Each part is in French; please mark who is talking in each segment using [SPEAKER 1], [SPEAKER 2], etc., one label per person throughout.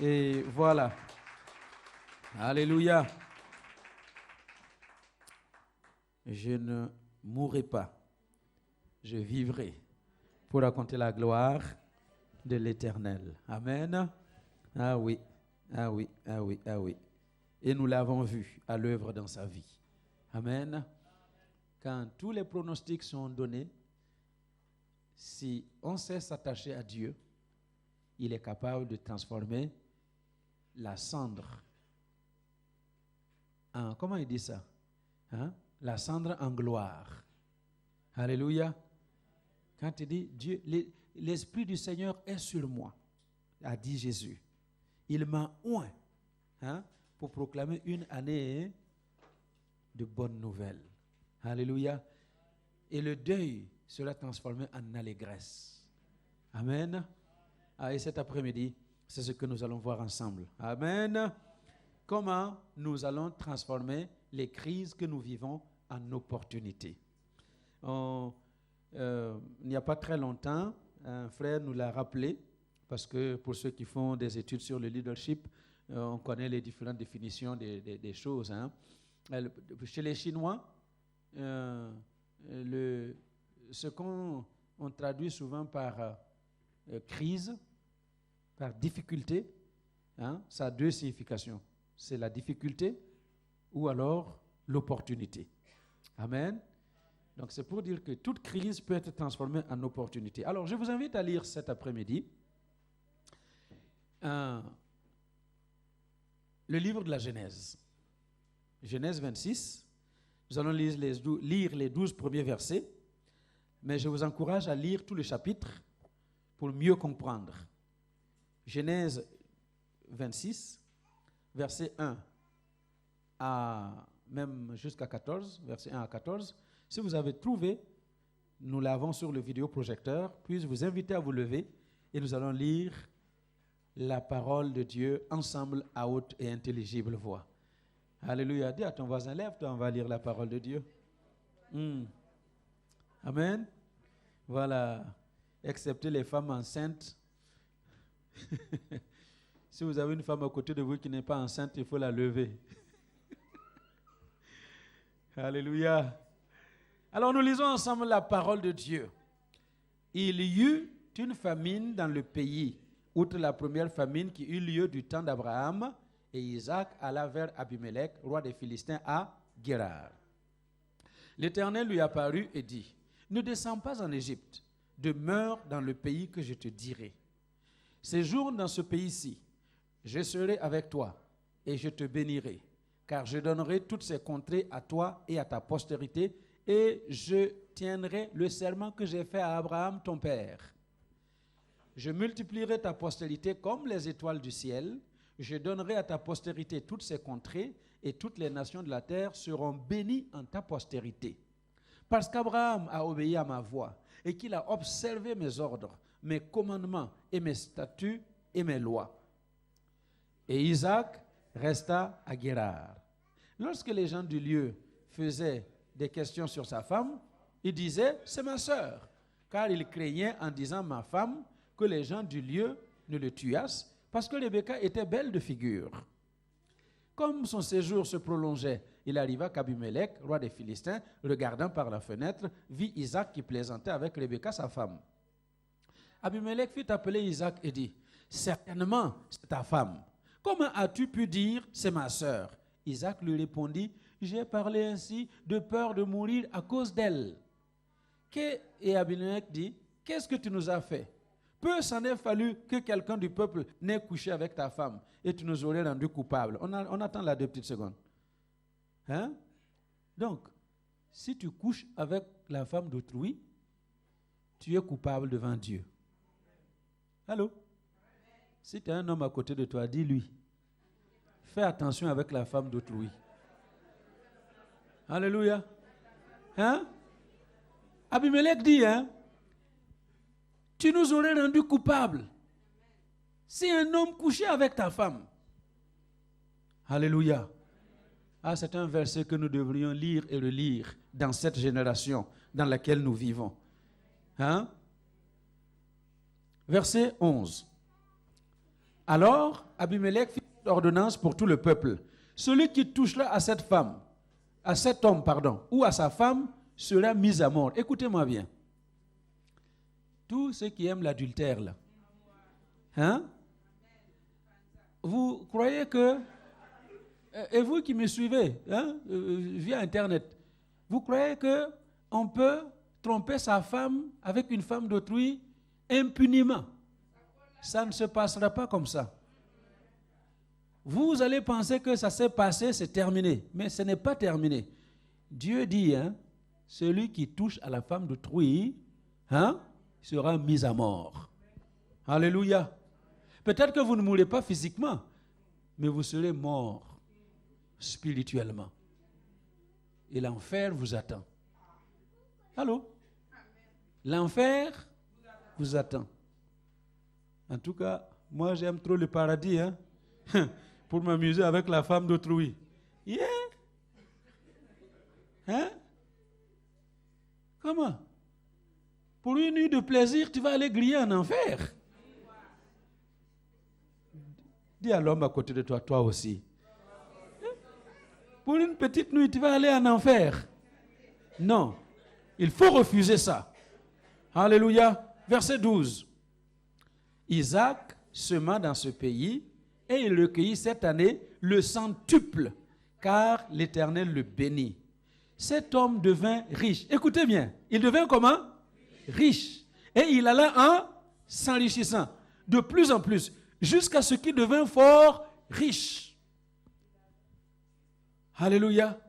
[SPEAKER 1] Et voilà. Alléluia. Je ne mourrai pas. Je vivrai pour raconter la gloire de l'Éternel. Amen. Ah oui, ah oui, ah oui, ah oui. Et nous l'avons vu à l'œuvre dans sa vie. Amen. Quand tous les pronostics sont donnés, si on sait s'attacher à Dieu, il est capable de transformer la cendre en, comment il dit ça? Hein? La cendre en gloire. Alléluia. Quand il dit, Dieu, l'Esprit du Seigneur est sur moi, a dit Jésus. Il m'a oint pour proclamer une année de bonnes nouvelles. Alléluia. Et le deuil sera transformé en allégresse. Amen. Et cet après-midi, c'est ce que nous allons voir ensemble. Amen. Comment nous allons transformer les crises que nous vivons en opportunités. Il n'y a pas très longtemps, un frère nous l'a rappelé, parce que pour ceux qui font des études sur le leadership, on connaît les différentes définitions des choses. Hein. Chez les Chinois, ce qu'on traduit souvent par crise, par difficulté, hein, ça a deux significations. C'est la difficulté ou alors l'opportunité. Amen. Donc c'est pour dire que toute crise peut être transformée en opportunité. Alors je vous invite à lire cet après-midi le livre de la Genèse. Genèse 26. Nous allons lire les 12 premiers versets, mais je vous encourage à lire tout le chapitre pour mieux comprendre. Genèse 26, verset 1 à même jusqu'à 14, verset 1 à 14. Si vous avez trouvé, nous l'avons sur le vidéoprojecteur. Puis-je vous inviter à vous lever et nous allons lire la parole de Dieu ensemble à haute et intelligible voix. Alléluia. Dis à ton voisin, lève-toi, on va lire la parole de Dieu. Amen. Voilà. Excepté les femmes enceintes. Si vous avez une femme à côté de vous qui n'est pas enceinte, il faut la lever. Alléluia. Alors nous lisons ensemble la parole de Dieu. Il y eut une famine dans le pays, outre la première famine qui eut lieu du temps d'Abraham, et Isaac alla vers Abimelech, roi des Philistins, à Guérar. L'Éternel lui apparut et dit, ne descends pas en Égypte, demeure dans le pays que je te dirai. Séjourne dans ce pays-ci, je serai avec toi et je te bénirai, car je donnerai toutes ces contrées à toi et à ta postérité, et je tiendrai le serment que j'ai fait à Abraham, ton père. Je multiplierai ta postérité comme les étoiles du ciel, je donnerai à ta postérité toutes ces contrées, et toutes les nations de la terre seront bénies en ta postérité. Parce qu'Abraham a obéi à ma voix, et qu'il a observé mes ordres, mes commandements et mes statuts et mes lois. Et Isaac resta à Guérar. Lorsque les gens du lieu faisaient des questions sur sa femme, il disait, c'est ma sœur, car il craignait en disant ma femme que les gens du lieu ne le tuassent, parce que Rebecca était belle de figure. Comme son séjour se prolongeait, il arriva qu'Abimelech, roi des Philistins, regardant par la fenêtre, vit Isaac qui plaisantait avec Rebecca, sa femme. Abimelech fit appeler Isaac et dit, certainement, c'est ta femme. Comment as-tu pu dire, c'est ma sœur? Isaac lui répondit, j'ai parlé ainsi de peur de mourir à cause d'elle. Et Abimelech dit, qu'est-ce que tu nous as fait? Peu s'en est fallu que quelqu'un du peuple n'ait couché avec ta femme et tu nous aurais rendu coupables. On attend là 2 petites secondes. Hein? Donc, si tu couches avec la femme d'autrui, tu es coupable devant Dieu. Allô? Si tu as un homme à côté de toi, dis-lui, fais attention avec la femme d'autrui. Alléluia. Hein? Abimelech dit, hein? Tu nous aurais rendu coupables si un homme couchait avec ta femme. Alléluia. Ah, c'est un verset que nous devrions lire et relire dans cette génération dans laquelle nous vivons. Hein? Verset 11. Alors, Abimelech fit une ordonnance pour tout le peuple. Celui qui touchera à cette femme, à cet homme, pardon, ou à sa femme, sera mis à mort. Écoutez-moi bien. Tous ceux qui aiment l'adultère, là, hein? Vous croyez que, et vous qui me suivez hein, via Internet, vous croyez qu'on peut tromper sa femme avec une femme d'autrui impunément? Ça ne se passera pas comme ça. Vous allez penser que ça s'est passé, c'est terminé. Mais ce n'est pas terminé. Dieu dit, hein, celui qui touche à la femme d'autrui hein, sera mis à mort. Alléluia. Peut-être que vous ne mourrez pas physiquement, mais vous serez mort spirituellement. Et l'enfer vous attend. Allô? L'enfer vous attend. En tout cas, moi j'aime trop le paradis, hein, pour m'amuser avec la femme d'autrui. Yeah. Hein? Comment? Pour une nuit de plaisir, tu vas aller griller en enfer. Dis à l'homme à côté de toi, toi aussi. Pour une petite nuit, tu vas aller en enfer. Non, il faut refuser ça. Alléluia. Verset 12. Isaac sema dans ce pays et il recueillit cette année le centuple, car l'Éternel le bénit. Cet homme devint riche. Écoutez bien, il devint comment? Riche. Et il alla en s'enrichissant de plus en plus, jusqu'à ce qu'il devint fort riche. Alléluia.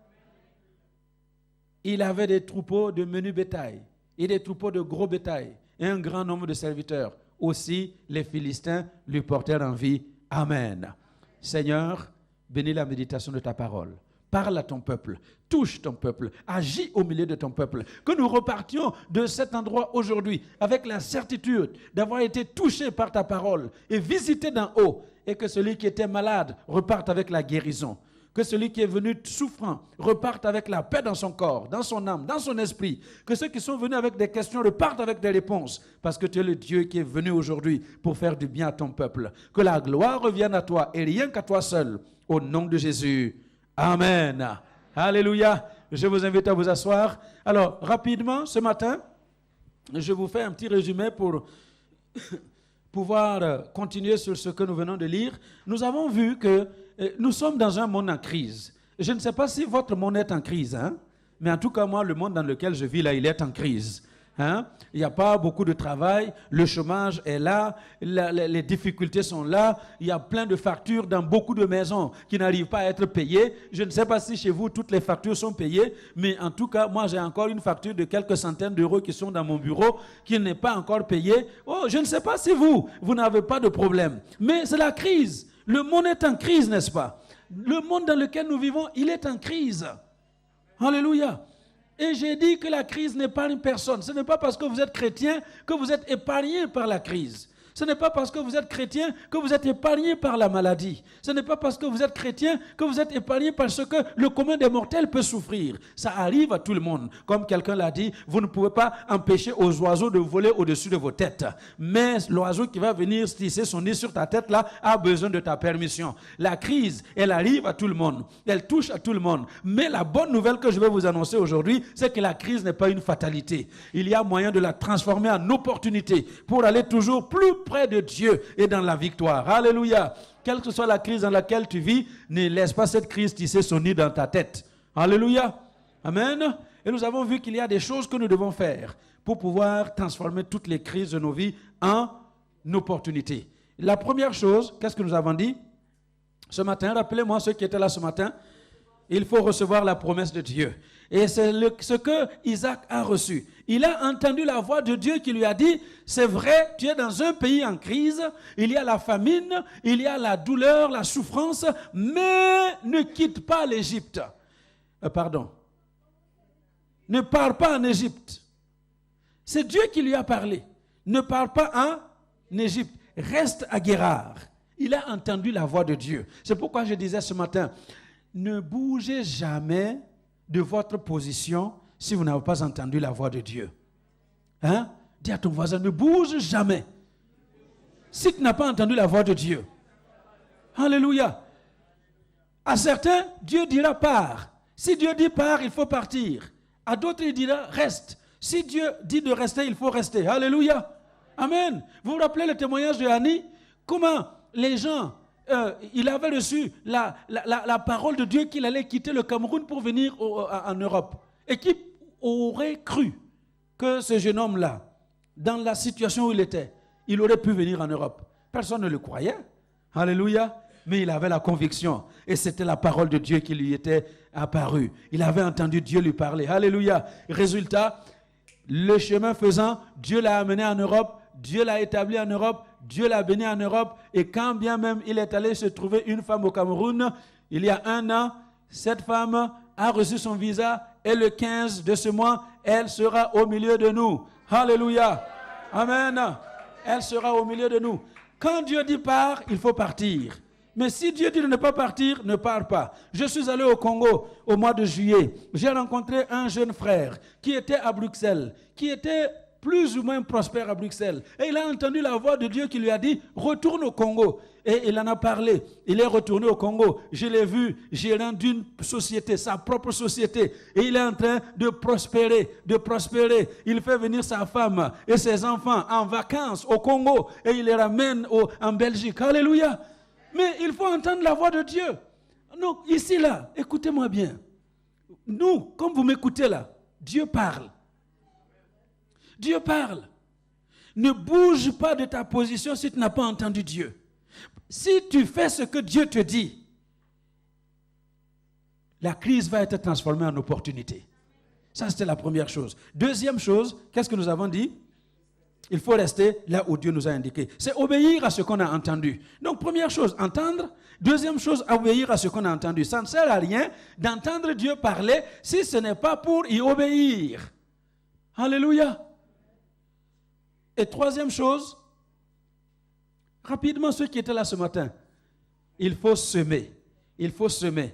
[SPEAKER 1] Il avait des troupeaux de menu bétail et des troupeaux de gros bétail et un grand nombre de serviteurs. Aussi, les Philistins lui portèrent envie. Amen. Seigneur, bénis la méditation de ta parole. Parle à ton peuple, touche ton peuple, agis au milieu de ton peuple. Que nous repartions de cet endroit aujourd'hui avec la certitude d'avoir été touchés par ta parole et visités d'en haut. Et que celui qui était malade reparte avec la guérison. Que celui qui est venu souffrant reparte avec la paix dans son corps, dans son âme, dans son esprit. Que ceux qui sont venus avec des questions repartent avec des réponses. Parce que tu es le Dieu qui est venu aujourd'hui pour faire du bien à ton peuple. Que la gloire revienne à toi et rien qu'à toi seul. Au nom de Jésus. Amen. Alléluia. Je vous invite à vous asseoir. Alors, rapidement, ce matin, je vous fais un petit résumé pour pouvoir continuer sur ce que nous venons de lire. Nous avons vu que nous sommes dans un monde en crise. Je ne sais pas si votre monde est en crise, hein? Mais en tout cas, moi, le monde dans lequel je vis, là, il est en crise. Hein? Il n'y a pas beaucoup de travail, le chômage est là, les difficultés sont là, il y a plein de factures dans beaucoup de maisons qui n'arrivent pas à être payées. Je ne sais pas si chez vous toutes les factures sont payées, mais en tout cas, moi j'ai encore une facture de quelques centaines d'euros qui sont dans mon bureau, qui n'est pas encore payée. Oh, je ne sais pas si vous n'avez pas de problème, mais c'est la crise. Le monde est en crise, n'est-ce pas? Le monde dans lequel nous vivons, il est en crise. Alléluia. Et j'ai dit que la crise n'épargne personne. Ce n'est pas parce que vous êtes chrétien que vous êtes épargné par la crise. Ce n'est pas parce que vous êtes chrétien que vous êtes épargné par la maladie. Ce n'est pas parce que vous êtes chrétien que vous êtes épargné par ce que le commun des mortels peut souffrir. Ça arrive à tout le monde. Comme quelqu'un l'a dit, vous ne pouvez pas empêcher aux oiseaux de voler au-dessus de vos têtes. Mais l'oiseau qui va venir tisser son nid sur ta tête là a besoin de ta permission. La crise, elle arrive à tout le monde. Elle touche à tout le monde. Mais la bonne nouvelle que je vais vous annoncer aujourd'hui, c'est que la crise n'est pas une fatalité. Il y a moyen de la transformer en opportunité pour aller toujours plus près de Dieu et dans la victoire. Alléluia. Quelle que soit la crise dans laquelle tu vis, ne laisse pas cette crise tisser son nid dans ta tête. Alléluia. Amen. Et nous avons vu qu'il y a des choses que nous devons faire pour pouvoir transformer toutes les crises de nos vies en opportunités. La première chose, qu'est-ce que nous avons dit ce matin? Rappelez-moi ceux qui étaient là ce matin. Il faut recevoir la promesse de Dieu. Et c'est ce que Isaac a reçu. Il a entendu la voix de Dieu qui lui a dit, c'est vrai, tu es dans un pays en crise, il y a la famine, il y a la douleur, la souffrance, mais ne quitte pas l'Égypte. Ne pars pas en Égypte. C'est Dieu qui lui a parlé. Ne pars pas en Égypte. Reste à Guérar. Il a entendu la voix de Dieu. C'est pourquoi je disais ce matin, ne bougez jamais de votre position si vous n'avez pas entendu la voix de Dieu. Hein? Dis à ton voisin, ne bouge jamais. Si tu n'as pas entendu la voix de Dieu, Alléluia. À certains, Dieu dira pars. Si Dieu dit pars, il faut partir. À d'autres, il dira reste. Si Dieu dit de rester, il faut rester. Alléluia. Amen. Vous vous rappelez le témoignage de Annie? Comment les gens, il avait reçu la parole de Dieu qu'il allait quitter le Cameroun pour venir en Europe. Et qui aurait cru que ce jeune homme-là, dans la situation où il était, il aurait pu venir en Europe? Personne ne le croyait. Alléluia. Mais il avait la conviction. Et c'était la parole de Dieu qui lui était apparue. Il avait entendu Dieu lui parler. Alléluia. Résultat, le chemin faisant, Dieu l'a amené en Europe. Dieu l'a établi en Europe. Dieu l'a béni en Europe. Et quand bien même il est allé se trouver une femme au Cameroun, il y a 1 an, cette femme a reçu son visa. Et le 15 de ce mois, elle sera au milieu de nous. Alléluia. Amen. Elle sera au milieu de nous. Quand Dieu dit pars, il faut partir. Mais si Dieu dit de ne pas partir, ne pars pas. Je suis allé au Congo au mois de juillet. J'ai rencontré un jeune frère qui était à Bruxelles, qui était plus ou moins prospère à Bruxelles. Et il a entendu la voix de Dieu qui lui a dit, retourne au Congo. Et il en a parlé. Il est retourné au Congo. Je l'ai vu gérant d'une société, sa propre société. Et il est en train de prospérer, de prospérer. Il fait venir sa femme et ses enfants en vacances au Congo. Et il les ramène en Belgique. Alléluia. Mais il faut entendre la voix de Dieu. Non, ici, là, écoutez-moi bien. Nous, comme vous m'écoutez là, Dieu parle. Dieu parle. Ne bouge pas de ta position si tu n'as pas entendu Dieu. Si tu fais ce que Dieu te dit, la crise va être transformée en opportunité. Ça, c'était la première chose. Deuxième chose, qu'est-ce que nous avons dit? Il faut rester là où Dieu nous a indiqué. C'est obéir à ce qu'on a entendu. Donc, première chose, entendre. Deuxième chose, obéir à ce qu'on a entendu. Ça ne sert à rien d'entendre Dieu parler si ce n'est pas pour y obéir. Alléluia. Et troisième chose, rapidement, ceux qui étaient là ce matin, il faut semer. Il faut semer.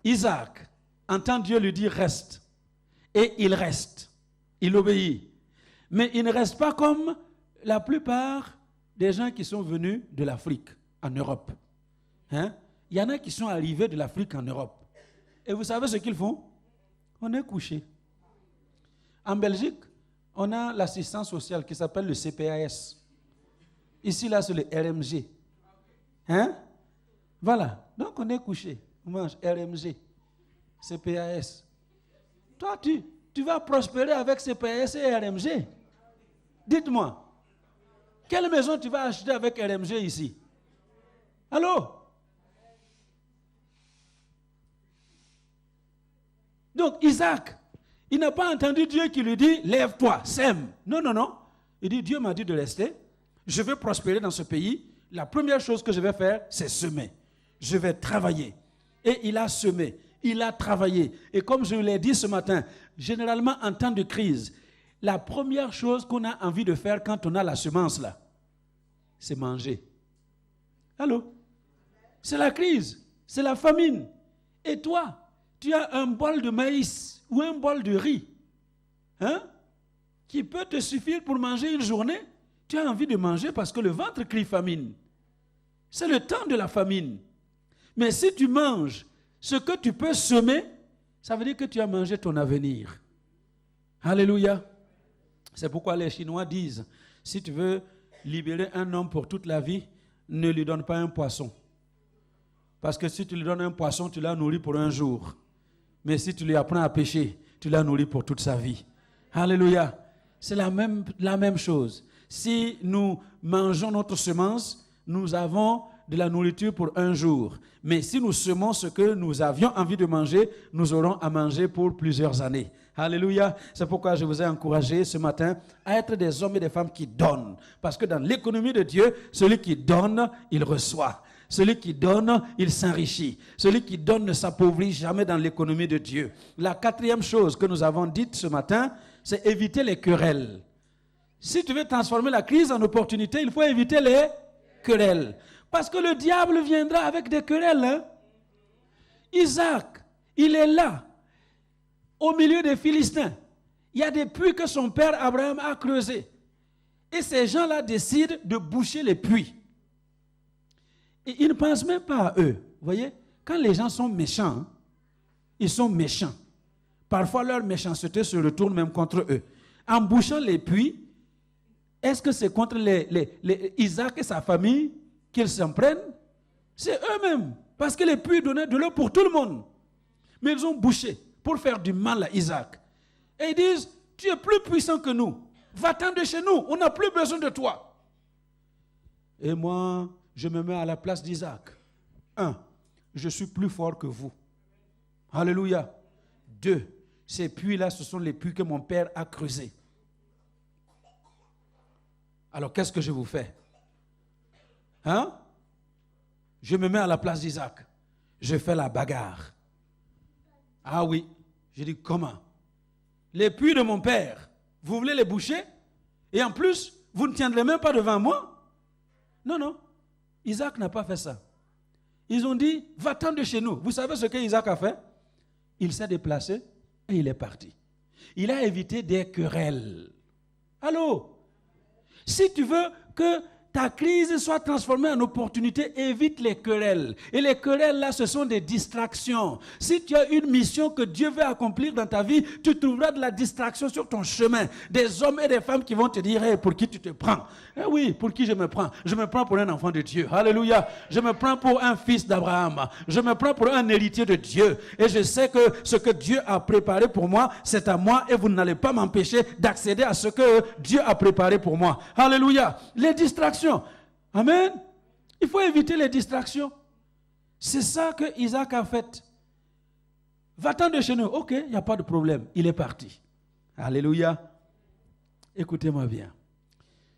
[SPEAKER 1] Isaac entend Dieu lui dire reste. Et il reste. Il obéit. Mais il ne reste pas comme la plupart des gens qui sont venus de l'Afrique en Europe. Hein? Il y en a qui sont arrivés de l'Afrique en Europe. Et vous savez ce qu'ils font? On est couché. En Belgique, on a l'assistance sociale qui s'appelle le CPAS. Ici, là, c'est le RMG. Hein? Voilà. Donc, on est couché. On mange RMG, CPAS. Toi, tu vas prospérer avec CPAS et RMG. Dites-moi, quelle maison tu vas acheter avec RMG ici? Allô? Donc, Isaac, il n'a pas entendu Dieu qui lui dit, lève-toi, sème. Non, non, non. Il dit, Dieu m'a dit de rester. Je vais prospérer dans ce pays. La première chose que je vais faire, c'est semer. Je vais travailler. Et il a semé. Il a travaillé. Et comme je vous l'ai dit ce matin, généralement en temps de crise, la première chose qu'on a envie de faire quand on a la semence là, c'est manger. Allô? C'est la crise, c'est la famine. Et toi, tu as un bol de maïs ou un bol de riz, hein, qui peut te suffire pour manger une journée. Tu as envie de manger parce que le ventre crie famine. C'est le temps de la famine. Mais si tu manges ce que tu peux semer, ça veut dire que tu as mangé ton avenir. Alléluia. C'est pourquoi les Chinois disent, si tu veux libérer un homme pour toute la vie, ne lui donne pas un poisson. Parce que si tu lui donnes un poisson, tu l'as nourri pour un jour. Mais si tu lui apprends à pêcher, tu l'as nourri pour toute sa vie. Alléluia. C'est la même chose. Si nous mangeons notre semence, nous avons de la nourriture pour un jour. Mais si nous semons ce que nous avions envie de manger, nous aurons à manger pour plusieurs années. Alléluia. C'est pourquoi je vous ai encouragé ce matin à être des hommes et des femmes qui donnent. Parce que dans l'économie de Dieu, celui qui donne, il reçoit. Celui qui donne, il s'enrichit. Celui qui donne ne s'appauvrit jamais dans l'économie de Dieu. La quatrième chose que nous avons dite ce matin, c'est éviter les querelles. Si tu veux transformer la crise en opportunité, il faut éviter les querelles. Parce que le diable viendra avec des querelles. Hein? Isaac, il est là, au milieu des Philistins. Il y a des puits que son père Abraham a creusés. Et ces gens-là décident de boucher les puits. ils ne pensent même pas à eux. Vous voyez, quand les gens sont méchants, ils sont méchants. Parfois, leur méchanceté se retourne même contre eux. En bouchant les puits, est-ce que c'est contre Isaac et sa famille qu'ils s'en prennent? C'est eux-mêmes. Parce que les puits donnaient de l'eau pour tout le monde. Mais ils ont bouché pour faire du mal à Isaac. Et ils disent, tu es plus puissant que nous. Va-t'en de chez nous, on n'a plus besoin de toi. Et moi, je me mets à la place d'Isaac. 1, je suis plus fort que vous. Alléluia. 2, ces puits-là, ce sont les puits que mon père a creusés. Alors, qu'est-ce que je vous fais? Hein? Je me mets à la place d'Isaac. Je fais la bagarre. Ah oui. Je dis, comment? Les puits de mon père, vous voulez les boucher? Et en plus, vous ne tiendrez même pas devant moi? Non, non. Isaac n'a pas fait ça. Ils ont dit, va-t'en de chez nous. Vous savez ce que Isaac a fait? Il s'est déplacé et il est parti. Il a évité des querelles. Allô? Si tu veux que ta crise soit transformée en opportunité, évite les querelles. Et les querelles, là, ce sont des distractions. Si tu as une mission que Dieu veut accomplir dans ta vie, tu trouveras de la distraction sur ton chemin. Des hommes et des femmes qui vont te dire, hey, pour qui tu te prends? Eh oui, pour qui je me prends? Je me prends pour un enfant de Dieu. Alléluia. Je me prends pour un fils d'Abraham. Je me prends pour un héritier de Dieu. Et je sais que ce que Dieu a préparé pour moi, c'est à moi et vous n'allez pas m'empêcher d'accéder à ce que Dieu a préparé pour moi. Alléluia. Les distractions. Amen. Il faut éviter les distractions. C'est ça que Isaac a fait. Va-t'en de chez nous. Ok, il n'y a pas de problème. Il est parti. Alléluia. Écoutez-moi bien.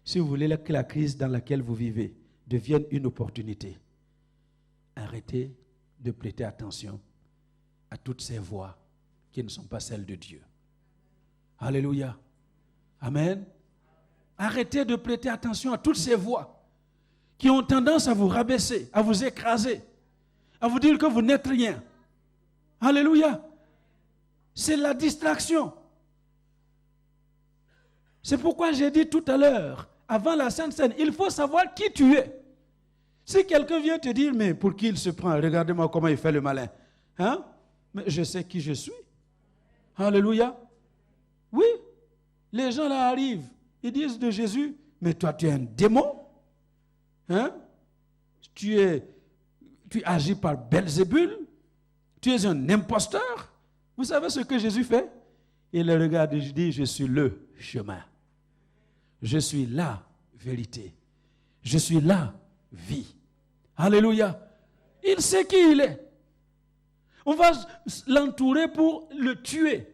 [SPEAKER 1] Si vous voulez que la crise dans laquelle vous vivez devienne une opportunité, arrêtez de prêter attention à toutes ces voix qui ne sont pas celles de Dieu. Alléluia. Amen. Arrêtez de prêter attention à toutes ces voix qui ont tendance à vous rabaisser, à vous écraser, à vous dire que vous n'êtes rien. Alléluia. C'est la distraction. C'est pourquoi j'ai dit tout à l'heure, avant la Sainte Seine, il faut savoir qui tu es. Si quelqu'un vient te dire, mais pour qui il se prend? Regardez-moi comment il fait le malin. Hein? Mais je sais qui je suis. Alléluia. Oui, les gens là arrivent. Ils disent de Jésus, mais toi tu es un démon, hein? Tu agis par Belzébul, tu es un imposteur. Vous savez ce que Jésus fait? Il le regarde et dit, je suis le chemin. Je suis la vérité. Je suis la vie. Alléluia. Il sait qui il est. On va l'entourer pour le tuer.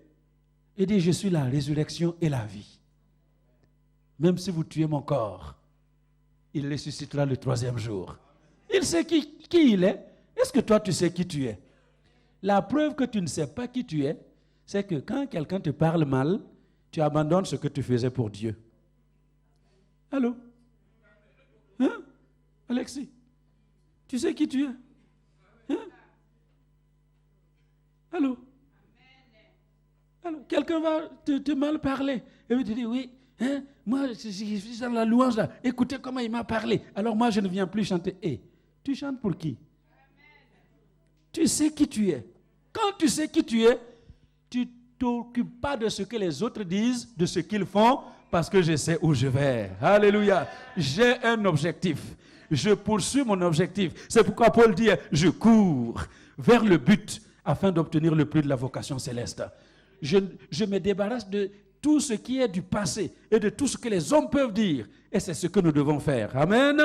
[SPEAKER 1] Il dit, je suis la résurrection et la vie. Même si vous tuez mon corps, il ressuscitera le 3e jour. Il sait qui il est. Est-ce que toi, tu sais qui tu es? La preuve que tu ne sais pas qui tu es, c'est que quand quelqu'un te parle mal, tu abandonnes ce que tu faisais pour Dieu. Allô? Hein? Alexis? Tu sais qui tu es? Hein? Allô? Alors, quelqu'un va te mal parler. Et il te dit, oui, hein, moi, je suis dans la louange là. Écoutez comment il m'a parlé. Alors moi, je ne viens plus chanter. Et tu chantes pour qui? Tu sais qui tu es. Quand tu sais qui tu es, tu ne t'occupes pas de ce que les autres disent, de ce qu'ils font, parce que je sais où je vais. Alléluia. J'ai un objectif. Je poursuis mon objectif. C'est pourquoi Paul dit, je cours vers le but afin d'obtenir le prix de la vocation céleste. Je me débarrasse de tout ce qui est du passé et de tout ce que les hommes peuvent dire. Et c'est ce que nous devons faire. Amen.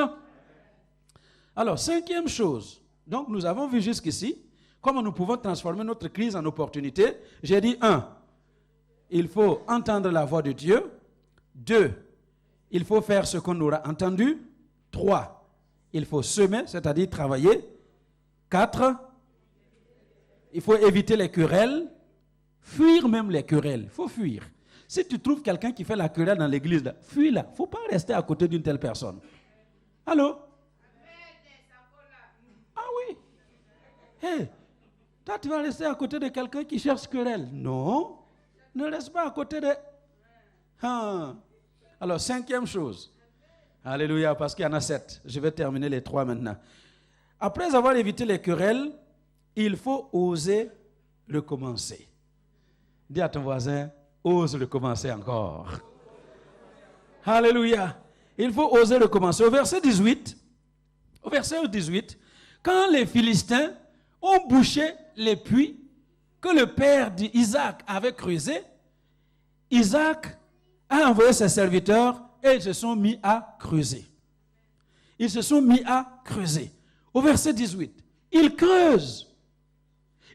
[SPEAKER 1] Alors, 5e chose. Donc, nous avons vu jusqu'ici comment nous pouvons transformer notre crise en opportunité. J'ai dit 1, il faut entendre la voix de Dieu. 2, il faut faire ce qu'on aura entendu. 3, il faut semer, c'est-à-dire travailler. 4, il faut éviter les querelles. Fuir même les querelles. Il faut fuir. Si tu trouves quelqu'un qui fait la querelle dans l'église, fuis-la. Il ne faut pas rester à côté d'une telle personne. Allô? Ah oui. Hey, toi, tu vas rester à côté de quelqu'un qui cherche querelle. Non. Ne reste pas à côté de... Ah. Alors, 5e chose. Alléluia, parce qu'il y en a 7. Je vais terminer les 3 maintenant. Après avoir évité les querelles, il faut oser recommencer. Dis à ton voisin, ose recommencer encore. Alléluia. Il faut oser recommencer. Au verset 18, quand les Philistins ont bouché les puits que le père d'Isaac avait creusés, Isaac a envoyé ses serviteurs et ils se sont mis à creuser. Ils se sont mis à creuser. Au verset 18, ils creusent.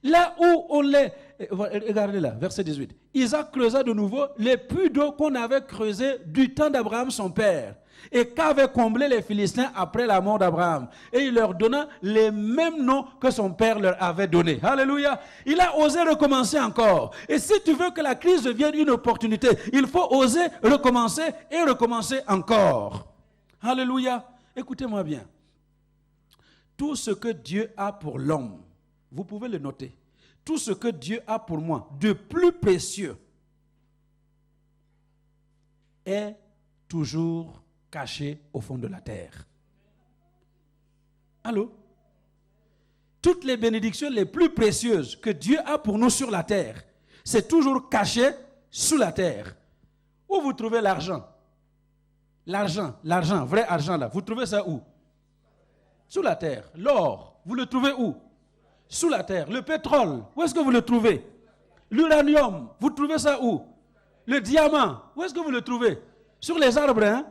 [SPEAKER 1] Là où on les... Regardez là, verset 18. Isaac creusa de nouveau les puits d'eau qu'on avait creusés du temps d'Abraham son père et qu'avaient comblé les Philistins après la mort d'Abraham. Et il leur donna les mêmes noms que son père leur avait donnés. Alléluia. Il a osé recommencer encore. Et si tu veux que la crise devienne une opportunité, il faut oser recommencer et recommencer encore. Alléluia. Écoutez-moi bien. Tout ce que Dieu a pour l'homme, vous pouvez le noter. Tout ce que Dieu a pour moi de plus précieux est toujours caché au fond de la terre. Allô? Toutes les bénédictions les plus précieuses que Dieu a pour nous sur la terre, c'est toujours caché sous la terre. Où vous trouvez l'argent? L'argent, vrai argent là, vous trouvez ça où? Sous la terre. L'or, vous le trouvez où? Sous la terre. Le pétrole, où est-ce que vous le trouvez? L'uranium, vous trouvez ça où? Le diamant, où est-ce que vous le trouvez? Sur les arbres, hein?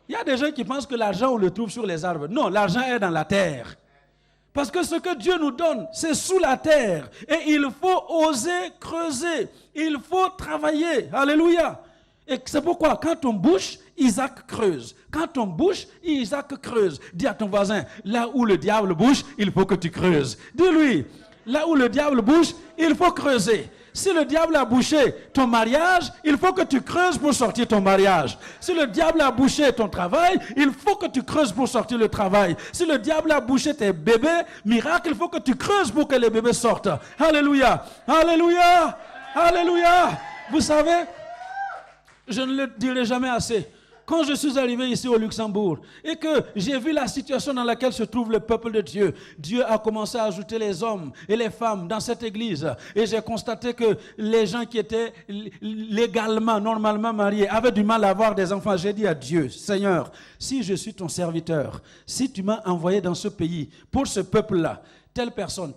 [SPEAKER 1] Il y a des gens qui pensent que l'argent, on le trouve sur les arbres. Non, l'argent est dans la terre. Parce que ce que Dieu nous donne, c'est sous la terre. Et il faut oser creuser. Il faut travailler. Alléluia. Et c'est pourquoi, quand on bouche, Isaac creuse. Quand on bouche, Isaac creuse. Dis à ton voisin, là où le diable bouche, il faut que tu creuses. Dis-lui, là où le diable bouche, il faut creuser. Si le diable a bouché ton mariage, il faut que tu creuses pour sortir ton mariage. Si le diable a bouché ton travail, il faut que tu creuses pour sortir le travail. Si le diable a bouché tes bébés, miracle, il faut que tu creuses pour que les bébés sortent. Alléluia, alléluia, alléluia. Vous savez, je ne le dirai jamais assez. Quand je suis arrivé ici au Luxembourg et que j'ai vu la situation dans laquelle se trouve le peuple de Dieu, Dieu a commencé à ajouter les hommes et les femmes dans cette église. Et j'ai constaté que les gens qui étaient légalement, normalement mariés, avaient du mal à avoir des enfants. J'ai dit à Dieu, Seigneur, si je suis ton serviteur, si tu m'as envoyé dans ce pays pour ce peuple-là, telle personne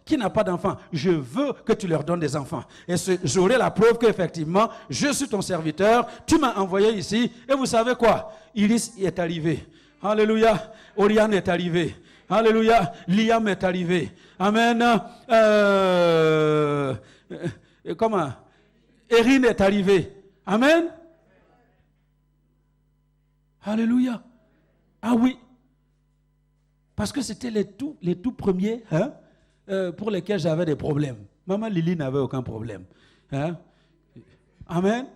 [SPEAKER 1] qui n'a pas d'enfant, je veux que tu leur donnes des enfants. Et j'aurai la preuve qu'effectivement, je suis ton serviteur, tu m'as envoyé ici, et vous savez quoi? Iris est arrivé. Alléluia. Oriane est arrivé. Alléluia. Liam est arrivé. Amen. Comment? Erin est arrivé. Amen. Alléluia. Ah oui. Parce que c'était les tout premiers pour lesquels j'avais des problèmes. Maman Lily n'avait aucun problème. Hein? Amen.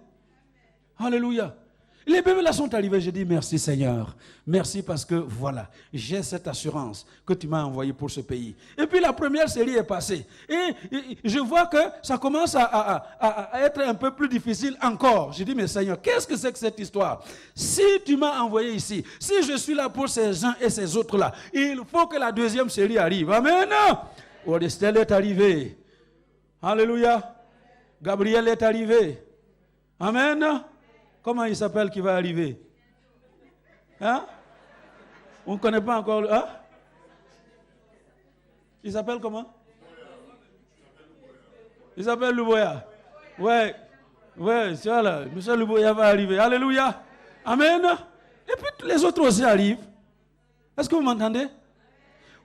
[SPEAKER 1] Alléluia. Les bébés là sont arrivés. J'ai dit merci Seigneur. Merci parce que voilà, j'ai cette assurance que tu m'as envoyé pour ce pays. Et puis la première série est passée. Et je vois que ça commence à être un peu plus difficile encore. J'ai dit mais Seigneur, qu'est-ce que c'est que cette histoire? Si tu m'as envoyé ici, si je suis là pour ces uns et ces autres là, il faut que la deuxième série arrive. Amen. Odestel est arrivé. Alléluia. Gabriel est arrivé. Amen. Comment il s'appelle qui va arriver? Hein? On ne connaît pas encore. Hein? Il s'appelle comment? Il s'appelle Louboya. Ouais, c'est là. Monsieur Louboya va arriver. Alléluia. Amen. Et puis les autres aussi arrivent. Est-ce que vous m'entendez?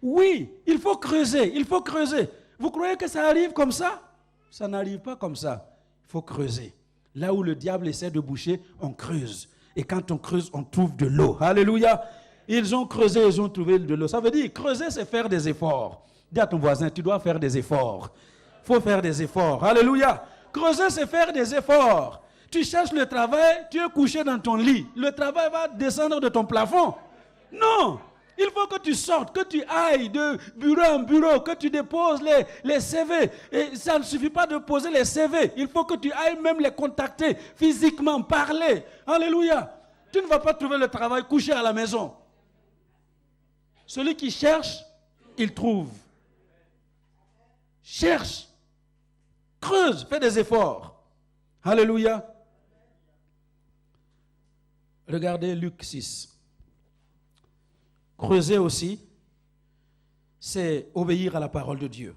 [SPEAKER 1] Oui, il faut creuser. Il faut creuser. Vous croyez que ça arrive comme ça? Ça n'arrive pas comme ça. Il faut creuser. Là où le diable essaie de boucher, on creuse. Et quand on creuse, on trouve de l'eau. Alléluia. Ils ont creusé, ils ont trouvé de l'eau. Ça veut dire, creuser, c'est faire des efforts. Dis à ton voisin, tu dois faire des efforts. Il faut faire des efforts. Alléluia. Creuser, c'est faire des efforts. Tu cherches le travail, tu es couché dans ton lit. Le travail va descendre de ton plafond. Non. Il faut que tu sortes, que tu ailles de bureau en bureau, que tu déposes les CV. Et ça ne suffit pas de poser les CV. Il faut que tu ailles même les contacter physiquement, parler. Alléluia. Tu ne vas pas trouver le travail couché à la maison. Celui qui cherche, il trouve. Cherche, creuse, fais des efforts. Alléluia. Regardez Luc 6. Creuser aussi, c'est obéir à la parole de Dieu.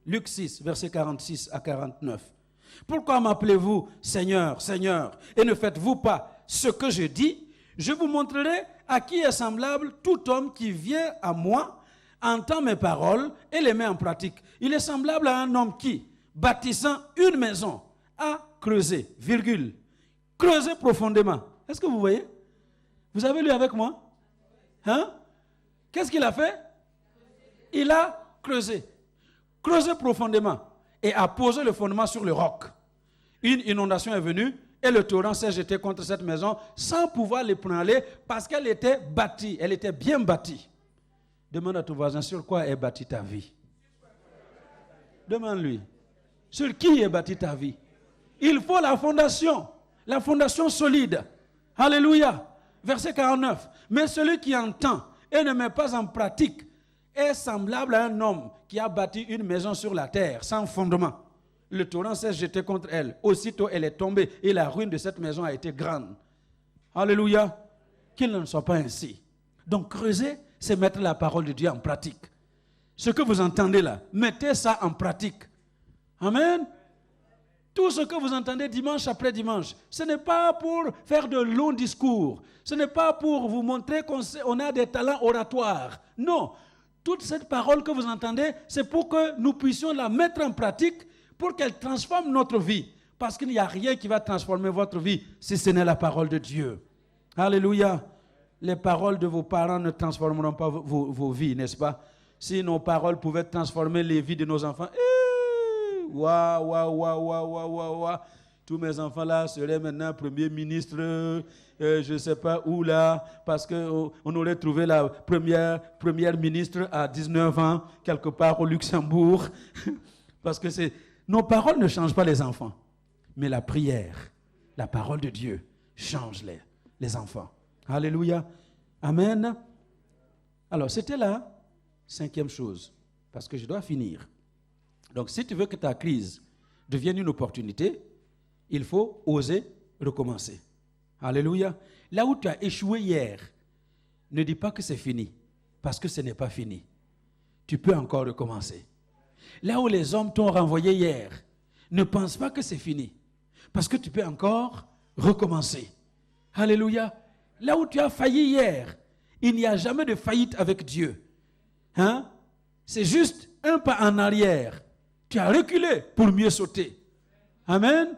[SPEAKER 1] Luc 6, versets 46 à 49. Pourquoi m'appelez-vous Seigneur, Seigneur, et ne faites-vous pas ce que je dis? Je vous montrerai à qui est semblable tout homme qui vient à moi, entend mes paroles et les met en pratique. Il est semblable à un homme qui, bâtissant une maison, a creusé, virgule, creusé profondément. Est-ce que vous voyez? Vous avez lu avec moi? Hein? Qu'est-ce qu'il a fait? Il a creusé. Creusé profondément et a posé le fondement sur le roc. Une inondation est venue et le torrent s'est jeté contre cette maison sans pouvoir l'ébranler parce qu'elle était bâtie, elle était bien bâtie. Demande à ton voisin sur quoi est bâtie ta vie. Demande-lui. Sur qui est bâtie ta vie? Il faut la fondation solide. Alléluia. Verset 49. Mais celui qui entend et ne met pas en pratique est semblable à un homme qui a bâti une maison sur la terre sans fondement. Le torrent s'est jeté contre elle. Aussitôt, elle est tombée et la ruine de cette maison a été grande. Alléluia. Qu'il ne soit pas ainsi. Donc, creuser, c'est mettre la parole de Dieu en pratique. Ce que vous entendez là, mettez ça en pratique. Amen. Tout ce que vous entendez dimanche après dimanche, ce n'est pas pour faire de longs discours. Ce n'est pas pour vous montrer qu'on a des talents oratoires. Non. Toute cette parole que vous entendez, c'est pour que nous puissions la mettre en pratique pour qu'elle transforme notre vie. Parce qu'il n'y a rien qui va transformer votre vie si ce n'est la parole de Dieu. Alléluia. Les paroles de vos parents ne transformeront pas vos vies, n'est-ce pas? Si nos paroles pouvaient transformer les vies de nos enfants, tous mes enfants là seraient maintenant premiers ministres, je ne sais pas où là, parce qu'on aurait trouvé la première ministre à 19 ans, quelque part au Luxembourg. Parce que nos paroles ne changent pas les enfants, mais la prière, la parole de Dieu change les enfants. Alléluia. Amen. Alors, c'était la 5e chose, parce que je dois finir. Donc, si tu veux que ta crise devienne une opportunité, il faut oser recommencer. Alléluia. Là où tu as échoué hier, ne dis pas que c'est fini, parce que ce n'est pas fini. Tu peux encore recommencer. Là où les hommes t'ont renvoyé hier, ne pense pas que c'est fini, parce que tu peux encore recommencer. Alléluia. Là où tu as failli hier, il n'y a jamais de faillite avec Dieu. Hein? C'est juste un pas en arrière. Tu as reculé pour mieux sauter. Amen.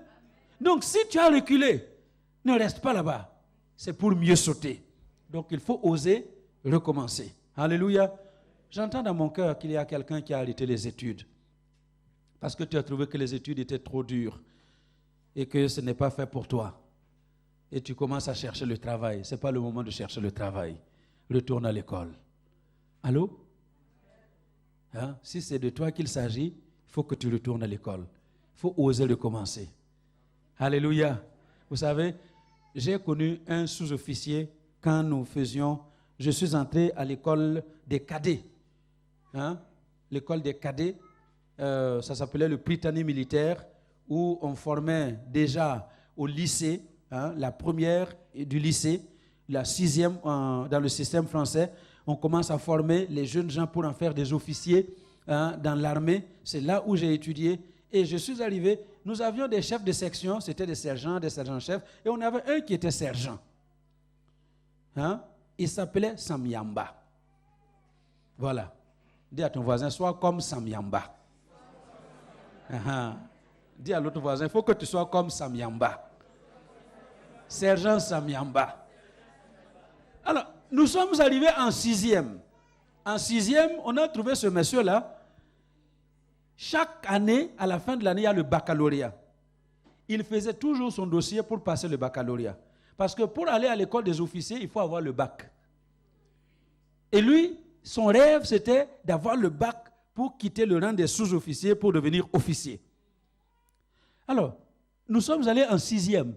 [SPEAKER 1] Donc si tu as reculé, ne reste pas là-bas. C'est pour mieux sauter. Donc il faut oser recommencer. Alléluia. J'entends dans mon cœur qu'il y a quelqu'un qui a arrêté les études. Parce que tu as trouvé que les études étaient trop dures et que ce n'est pas fait pour toi. Et tu commences à chercher le travail. Ce n'est pas le moment de chercher le travail. Retourne à l'école. Allô? Hein? Si c'est de toi qu'il s'agit, il faut que tu retournes à l'école. Il faut oser recommencer. Alléluia. Vous savez, j'ai connu un sous-officier quand je suis entré à l'école des cadets. Hein? L'école des cadets, ça s'appelait le Prytanée militaire, où on formait déjà au lycée, hein, la première du lycée, la 6e dans le système français. On commence à former les jeunes gens pour en faire des officiers dans l'armée. C'est là où j'ai étudié. Et je suis arrivé, nous avions des chefs de section, c'était des sergents-chefs, et on avait un qui était sergent. Hein? Il s'appelait Samyamba. Voilà. Dis à ton voisin, sois comme Samyamba. Dis à l'autre voisin, il faut que tu sois comme Samyamba. Sergent Samyamba. Alors, nous sommes arrivés en 6e. En 6e, on a trouvé ce monsieur-là. Chaque année, à la fin de l'année, il y a le baccalauréat. Il faisait toujours son dossier pour passer le baccalauréat. Parce que pour aller à l'école des officiers, il faut avoir le bac. Et lui, son rêve, c'était d'avoir le bac pour quitter le rang des sous-officiers pour devenir officier. Alors, nous sommes allés en 6e.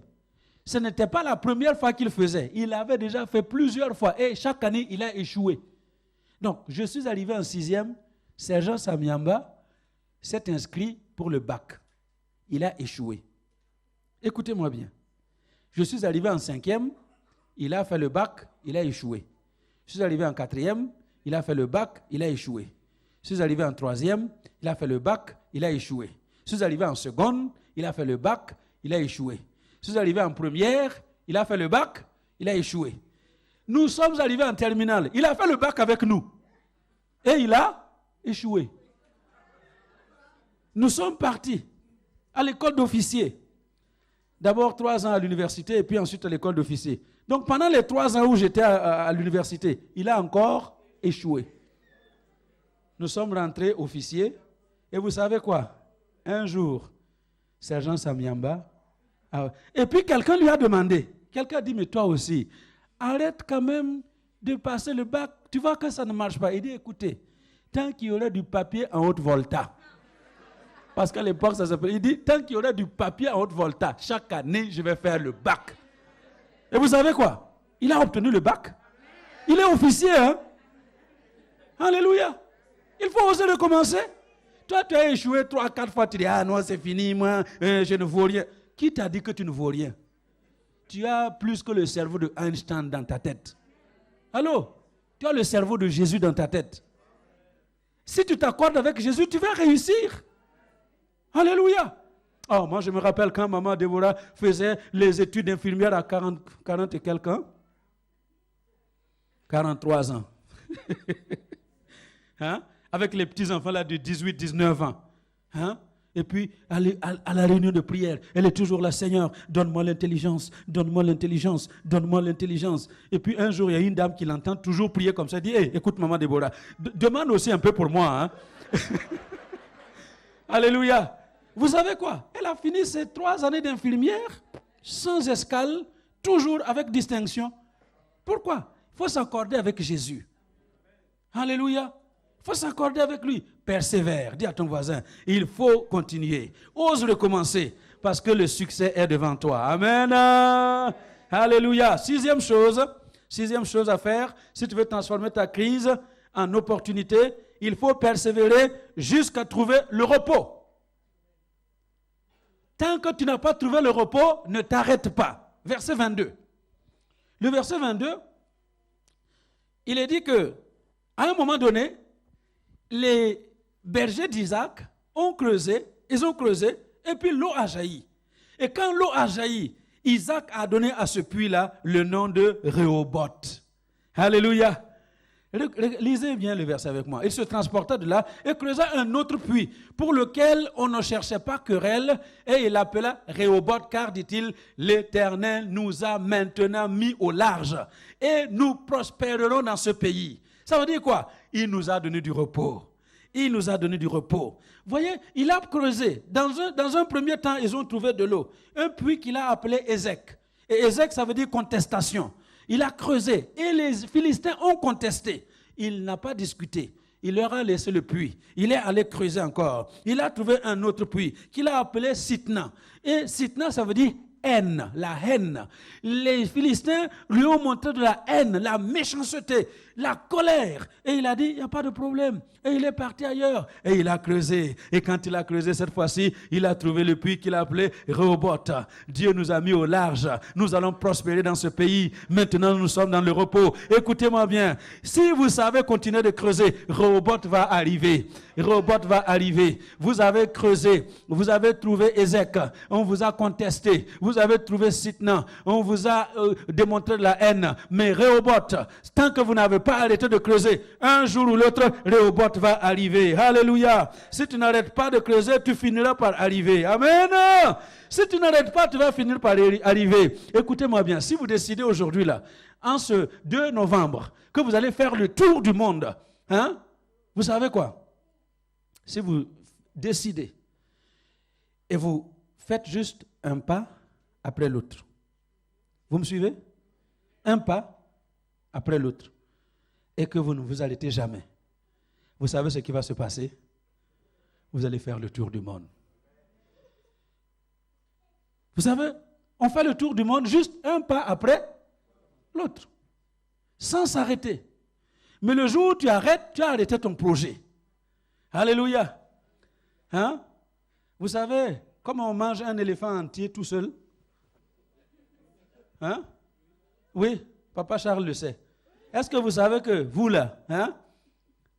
[SPEAKER 1] Ce n'était pas la première fois qu'il faisait. Il avait déjà fait plusieurs fois et chaque année, il a échoué. Donc, je suis arrivé en 6e, Sergent Samiamba s'est inscrit pour le bac. Il a échoué. Écoutez-moi bien. Je suis arrivé en 5e, il a fait le bac, il a échoué. Je suis arrivé en 4e, il a fait le bac, il a échoué. Je suis arrivé en 3e, il a fait le bac, il a échoué. Je suis arrivé en seconde, il a fait le bac, il a échoué. Je suis arrivé en première, il a fait le bac, il a échoué. Nous sommes arrivés en terminale, il a fait le bac avec nous. Et il a échoué. Nous sommes partis à l'école d'officier. D'abord 3 ans à l'université et puis ensuite à l'école d'officier. Donc pendant les 3 ans où j'étais à l'université, il a encore échoué. Nous sommes rentrés officiers et vous savez quoi? Un jour, Sergent Samiamba, et puis quelqu'un lui a demandé, quelqu'un a dit, mais toi aussi, arrête quand même de passer le bac, tu vois que ça ne marche pas. Il dit, écoutez, tant qu'il y aurait du papier en haute volta, parce qu'à l'époque, ça s'appelait, il dit, tant qu'il y aurait du papier en haute volta, chaque année, je vais faire le bac. Et vous savez quoi? Il a obtenu le bac. Il est officier, hein? Alléluia. Il faut oser recommencer. Toi, tu as échoué 3-4 fois, tu dis, ah non, c'est fini, moi, je ne vaux rien. Qui t'a dit que tu ne vaux rien? Tu as plus que le cerveau de Einstein dans ta tête. Allô? Tu as le cerveau de Jésus dans ta tête. Si tu t'accordes avec Jésus, tu vas réussir. Alléluia. Oh, moi, je me rappelle quand maman Déborah faisait les études d'infirmière à 40 et quelques ans. 43 ans. Hein? Avec les petits-enfants là de 18, 19 ans. Hein? Et puis, à la réunion de prière, elle est toujours là, Seigneur, donne-moi l'intelligence, donne-moi l'intelligence, donne-moi l'intelligence. Et puis, un jour, il y a une dame qui l'entend toujours prier comme ça, elle dit, hey, écoute, maman Déborah, demande aussi un peu pour moi. Hein? Alléluia. Vous savez quoi? Elle a fini ses 3 années d'infirmière, sans escale, toujours avec distinction. Pourquoi? Il faut s'accorder avec Jésus. Alléluia. Il faut s'accorder avec lui. Persévère. Dis à ton voisin, il faut continuer. Ose recommencer parce que le succès est devant toi. Amen. Alléluia. Sixième chose à faire, si tu veux transformer ta crise en opportunité, il faut persévérer jusqu'à trouver le repos. Tant que tu n'as pas trouvé le repos, ne t'arrête pas. Verset 22. Le verset 22, il est dit que, à un moment donné, les bergers d'Isaac ont creusé, et puis l'eau a jailli. Et quand l'eau a jailli, Isaac a donné à ce puits-là le nom de Rehoboth. Alléluia. Lisez bien le verset avec moi. Il se transporta de là et creusa un autre puits pour lequel on ne cherchait pas querelle et il l'appela Rehoboth car, dit-il, l'Éternel nous a maintenant mis au large et nous prospérerons dans ce pays. Ça veut dire quoi? Il nous a donné du repos. Il nous a donné du repos. Vous voyez, il a creusé. Dans un premier temps, ils ont trouvé de l'eau. Un puits qu'il a appelé Ézek. Et Ézek, ça veut dire contestation. Il a creusé et les Philistins ont contesté. Il n'a pas discuté. Il leur a laissé le puits. Il est allé creuser encore. Il a trouvé un autre puits qu'il a appelé Sitna. Et Sitna, ça veut dire haine, la haine. Les Philistins lui ont montré de la haine, la méchanceté, la colère. Et il a dit, il n'y a pas de problème. Et il est parti ailleurs. Et il a creusé. Et quand il a creusé cette fois-ci, il a trouvé le puits qu'il a appelé Rehoboth. Dieu nous a mis au large. Nous allons prospérer dans ce pays. Maintenant, nous sommes dans le repos. Écoutez-moi bien. Si vous savez continuer de creuser, Rehoboth va arriver. Rehoboth va arriver. Vous avez creusé. Vous avez trouvé Ézek. On vous a contesté. Vous avez trouvé Sitna. On vous a démontré de la haine. Mais Rehoboth, tant que vous n'avez pas arrêté de creuser, un jour ou l'autre, Rehoboth va arriver. Alléluia. Si tu n'arrêtes pas de creuser, tu finiras par arriver. Amen. Si tu n'arrêtes pas, tu vas finir par arriver. Écoutez-moi bien. Si vous décidez aujourd'hui, là, en ce 2 novembre, que vous allez faire le tour du monde, hein, vous savez quoi? Si vous décidez et vous faites juste un pas après l'autre. Vous me suivez? Un pas après l'autre. Et que vous ne vous arrêtez jamais. Vous savez ce qui va se passer? Vous allez faire le tour du monde. Vous savez, on fait le tour du monde juste un pas après l'autre. Sans s'arrêter. Mais le jour où tu arrêtes, tu as arrêté ton projet. Alléluia. Hein? Vous savez comment on mange un éléphant entier tout seul? Hein? Oui, Papa Charles le sait. Est-ce que vous savez que vous là, hein?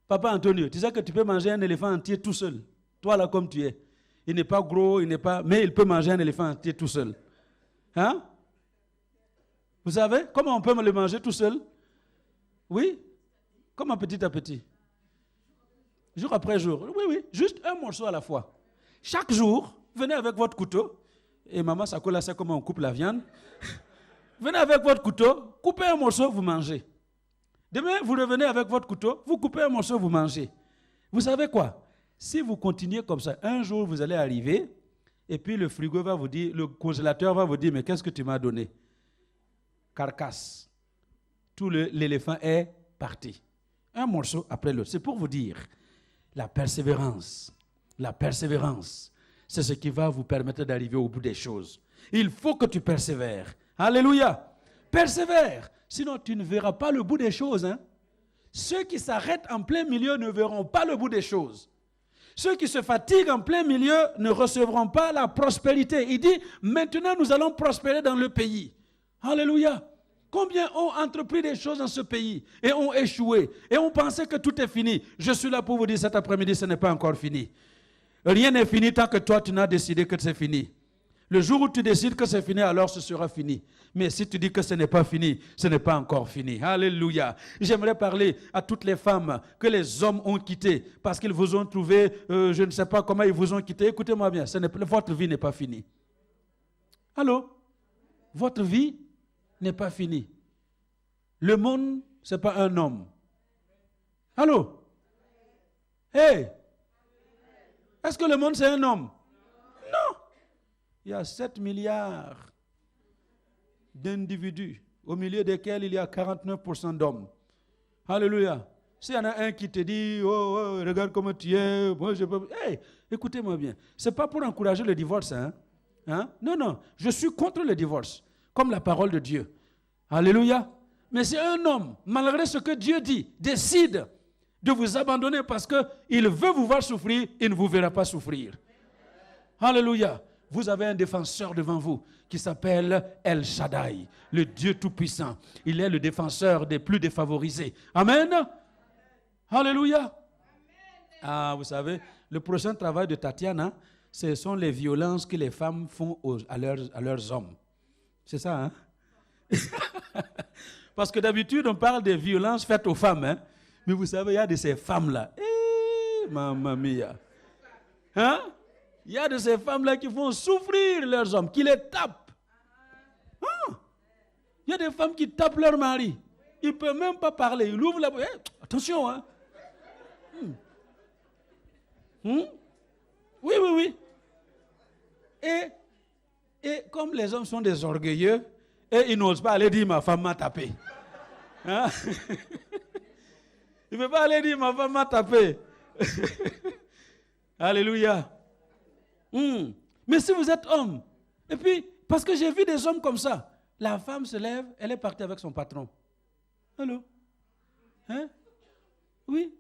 [SPEAKER 1] Papa Antonio, tu sais que tu peux manger un éléphant entier tout seul. Toi là comme tu es. Il n'est pas gros, mais il peut manger un éléphant entier tout seul. Hein? Vous savez comment on peut le manger tout seul? Oui? Comment petit à petit? Jour après jour. Oui, oui, juste un morceau à la fois. Chaque jour, venez avec votre couteau. Et maman Sakola sait comment on coupe la viande. Venez avec votre couteau, coupez un morceau, vous mangez. Demain, vous revenez avec votre couteau, vous coupez un morceau, vous mangez. Vous savez quoi? Si vous continuez comme ça, un jour, vous allez arriver, et puis le frigo va vous dire, le congélateur va vous dire, mais qu'est-ce que tu m'as donné? Carcasse. Tout l'éléphant est parti. Un morceau après l'autre. C'est pour vous dire, la persévérance, c'est ce qui va vous permettre d'arriver au bout des choses. Il faut que tu persévères. Alléluia. Persévère. Sinon, tu ne verras pas le bout des choses. Hein? Ceux qui s'arrêtent en plein milieu ne verront pas le bout des choses. Ceux qui se fatiguent en plein milieu ne recevront pas la prospérité. Il dit, maintenant nous allons prospérer dans le pays. Alléluia. Combien ont entrepris des choses dans ce pays et ont échoué et ont pensé que tout est fini. Je suis là pour vous dire cet après-midi, ce n'est pas encore fini. Rien n'est fini tant que toi, tu n'as décidé que c'est fini. Le jour où tu décides que c'est fini, alors ce sera fini. Mais si tu dis que ce n'est pas fini, ce n'est pas encore fini. Alléluia. J'aimerais parler à toutes les femmes que les hommes ont quittées parce qu'ils vous ont trouvé, je ne sais pas comment ils vous ont quitté. Écoutez-moi bien, votre vie n'est pas finie. Allô? Votre vie n'est pas finie. Le monde, ce n'est pas un homme. Allô? Hey! Est-ce que le monde, c'est un homme? Non! Il y a 7 milliards d'individus, au milieu desquels il y a 49% d'hommes. Alléluia. S'il y en a un qui te dit, oh, regarde comment tu es, moi je peux... Hey, écoutez-moi bien. Ce n'est pas pour encourager le divorce. Hein? Non, non. Je suis contre le divorce, comme la parole de Dieu. Alléluia. Mais c'est un homme, malgré ce que Dieu dit, décide de vous abandonner parce qu'il veut vous voir souffrir, il ne vous verra pas souffrir. Alléluia. Vous avez un défenseur devant vous qui s'appelle El Shaddai, le Dieu Tout-Puissant. Il est le défenseur des plus défavorisés. Amen. Alléluia. Ah, vous savez, le prochain travail de Tatiana, ce sont les violences que les femmes font à leurs hommes. C'est ça, hein? Parce que d'habitude, on parle des violences faites aux femmes. Hein? Mais vous savez, il y a de ces femmes-là. Mamma mia. Hein? Il y a de ces femmes-là qui font souffrir leurs hommes, qui les tapent. Hein? Il y a des femmes qui tapent leur mari. Il ne peut même pas parler. Il ouvre la bouche. Attention, hein? Oui, oui, oui. Et comme les hommes sont des orgueilleux, et ils n'osent pas aller dire ma femme m'a tapé. Hein? Il ne peut pas aller dire ma femme m'a tapé. Alléluia. Mais si vous êtes homme, et puis, parce que j'ai vu des hommes comme ça, la femme se lève, elle est partie avec son patron. Allô? Hein? Oui.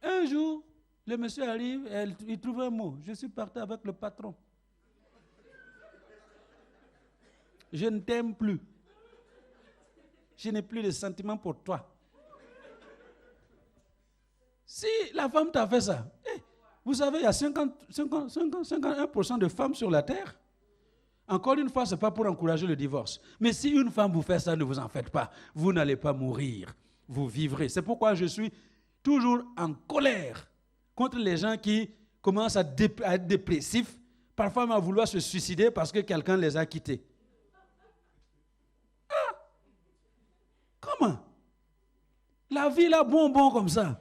[SPEAKER 1] Un jour, le monsieur arrive, il trouve un mot. Je suis parti avec le patron. Je ne t'aime plus. Je n'ai plus de sentiments pour toi. Si la femme t'a fait ça, vous savez, il y a 51% de femmes sur la terre. Encore une fois, ce n'est pas pour encourager le divorce. Mais si une femme vous fait ça, ne vous en faites pas. Vous n'allez pas mourir. Vous vivrez. C'est pourquoi je suis toujours en colère contre les gens qui commencent à être dépressifs, parfois à vouloir se suicider parce que quelqu'un les a quittés. Ah! Comment? La vie là, bonbon comme ça.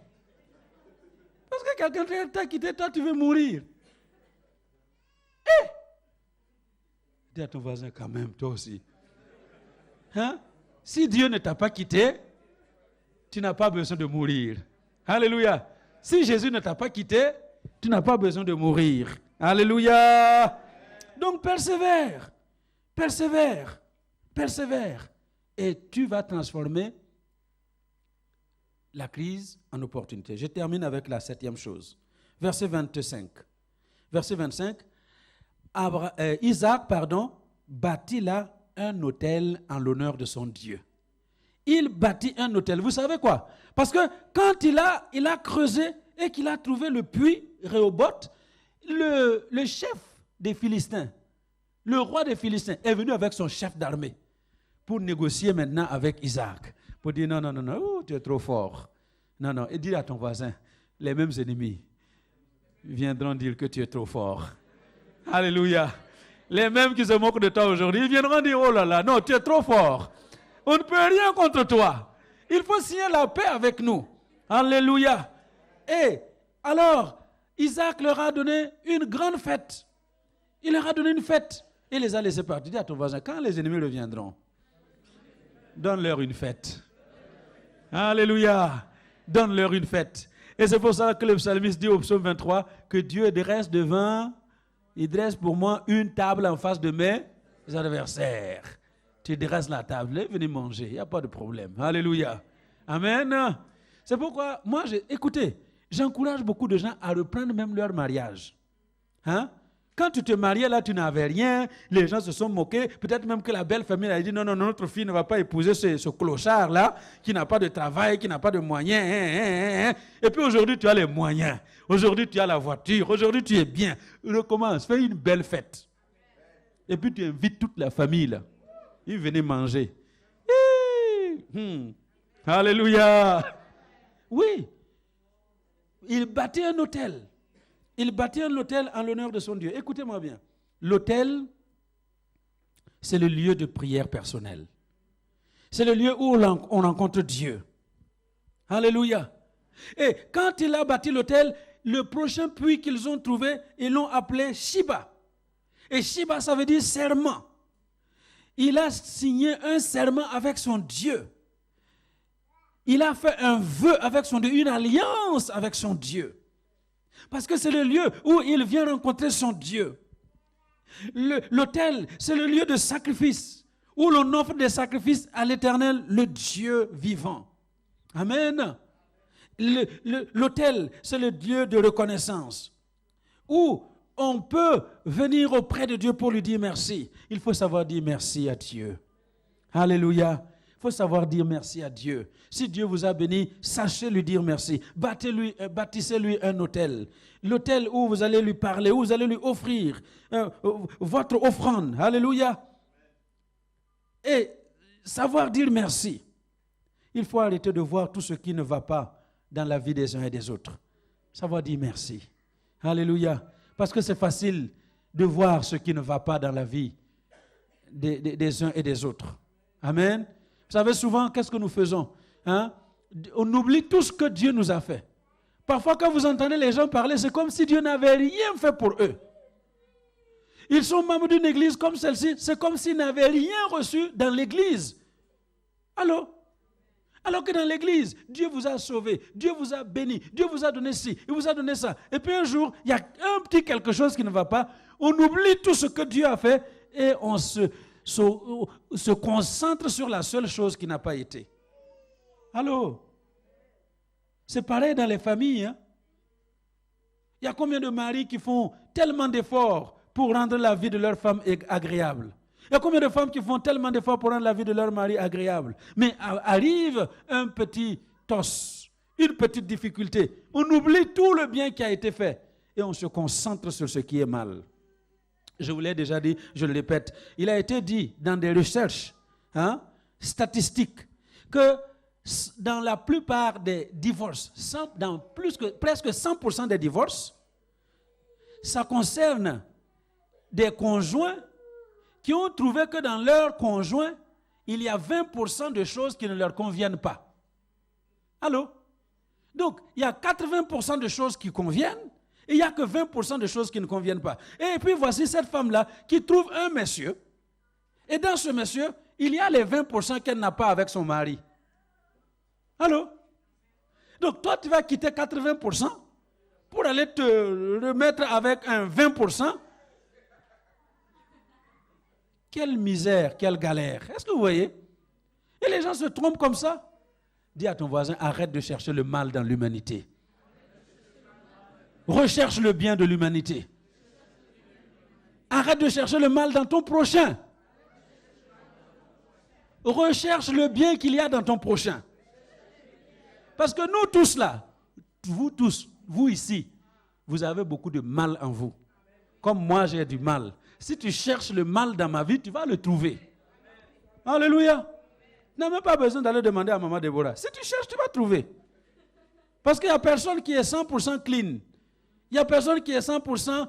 [SPEAKER 1] Parce que quelqu'un t'a quitté, toi tu veux mourir. Dis à ton voisin quand même, toi aussi. Hein? Si Dieu ne t'a pas quitté, tu n'as pas besoin de mourir. Alléluia. Si Jésus ne t'a pas quitté, tu n'as pas besoin de mourir. Alléluia. Donc persévère, persévère, persévère. Et tu vas transformer la crise en opportunité. Je termine avec la 7e chose. Verset 25. Verset 25. Isaac bâtit là un autel en l'honneur de son Dieu. Il bâtit un autel. Vous savez quoi? Parce que quand il a creusé et qu'il a trouvé le puits Rehoboth, le chef des Philistins, le roi des Philistins, est venu avec son chef d'armée pour négocier maintenant avec Isaac. Pour dire non, tu es trop fort. Non, et dis à ton voisin, les mêmes ennemis viendront dire que tu es trop fort. Alléluia. Les mêmes qui se moquent de toi aujourd'hui, ils viendront dire, oh là là, non, tu es trop fort. On ne peut rien contre toi. Il faut signer la paix avec nous. Alléluia. Et alors, Isaac leur a donné une grande fête. Il leur a donné une fête. Et les a laissés partir. Dis à ton voisin, quand les ennemis reviendront, donne-leur une fête. Alléluia. Donne-leur une fête. Et c'est pour ça que le psalmiste dit au psaume 23 que Dieu dresse il dresse pour moi une table en face de mes adversaires. Tu dresses la table, venez manger, il n'y a pas de problème. Alléluia. Amen. C'est pourquoi, écoutez, j'encourage beaucoup de gens à reprendre même leur mariage. Hein? Quand tu te mariais là, tu n'avais rien, les gens se sont moqués, peut-être même que la belle famille a dit non, notre fille ne va pas épouser ce clochard là, qui n'a pas de travail, qui n'a pas de moyens. Et puis aujourd'hui, tu as les moyens. Aujourd'hui, tu as la voiture. Aujourd'hui, tu es bien. Recommence, fais une belle fête. Et puis tu invites toute la famille là. Ils venaient manger. Alléluia. Oui. Il bâtit un hôtel. Il bâtit un hôtel en l'honneur de son Dieu. Écoutez-moi bien. L'hôtel, c'est le lieu de prière personnelle. C'est le lieu où on rencontre Dieu. Alléluia. Et quand il a bâti l'hôtel, le prochain puits qu'ils ont trouvé, ils l'ont appelé Shiba. Et Shiba, ça veut dire serment. Il a signé un serment avec son Dieu. Il a fait un vœu avec son Dieu, une alliance avec son Dieu. Parce que c'est le lieu où il vient rencontrer son Dieu. L'autel, c'est le lieu de sacrifice, où l'on offre des sacrifices à l'Éternel, le Dieu vivant. Amen. L'autel, c'est le lieu de reconnaissance, où on peut venir auprès de Dieu pour lui dire merci. Il faut savoir dire merci à Dieu. Alléluia. Il faut savoir dire merci à Dieu. Si Dieu vous a béni, sachez lui dire merci. Bâtissez-lui un autel. L'autel où vous allez lui parler, où vous allez lui offrir votre offrande. Alléluia. Et savoir dire merci. Il faut arrêter de voir tout ce qui ne va pas dans la vie des uns et des autres. Savoir dire merci. Alléluia. Parce que c'est facile de voir ce qui ne va pas dans la vie des uns et des autres. Amen. Vous savez, souvent, qu'est-ce que nous faisons? On oublie tout ce que Dieu nous a fait. Parfois, quand vous entendez les gens parler, c'est comme si Dieu n'avait rien fait pour eux. Ils sont membres d'une église comme celle-ci, c'est comme s'ils n'avaient rien reçu dans l'église. Allô? Alors que dans l'église, Dieu vous a sauvé, Dieu vous a béni, Dieu vous a donné ci, il vous a donné ça. Et puis un jour, il y a un petit quelque chose qui ne va pas. On oublie tout ce que Dieu a fait et on se concentre sur la seule chose qui n'a pas été. Allô? C'est pareil dans les familles. Hein? Il y a combien de maris qui font tellement d'efforts pour rendre la vie de leur femme agréable? Il y a combien de femmes qui font tellement d'efforts pour rendre la vie de leur mari agréable? Mais arrive un petit toss, une petite difficulté. On oublie tout le bien qui a été fait et on se concentre sur ce qui est mal. Je vous l'ai déjà dit, je le répète. Il a été dit dans des recherches statistiques que dans la plupart des divorces, dans presque 100% des divorces, ça concerne des conjoints qui ont trouvé que dans leur conjoint, il y a 20% de choses qui ne leur conviennent pas. Allô? Donc, il y a 80% de choses qui conviennent et il n'y a que 20% de choses qui ne conviennent pas. Et puis voici cette femme-là qui trouve un monsieur. Et dans ce monsieur, il y a les 20% qu'elle n'a pas avec son mari. Allô? Donc toi, tu vas quitter 80% pour aller te remettre avec un 20%. Quelle misère, quelle galère. Est-ce que vous voyez? Et les gens se trompent comme ça. Dis à ton voisin, arrête de chercher le mal dans l'humanité. Recherche le bien de l'humanité. Arrête de chercher le mal dans ton prochain. Recherche le bien qu'il y a dans ton prochain. Parce que nous tous là, vous tous, vous ici, vous avez beaucoup de mal en vous. Comme moi j'ai du mal. Si tu cherches le mal dans ma vie, tu vas le trouver. Alléluia. Tu n'as même pas besoin d'aller demander à maman Déborah. Si tu cherches, tu vas trouver. Parce qu'il n'y a personne qui est 100% clean. Il n'y a personne qui est 100%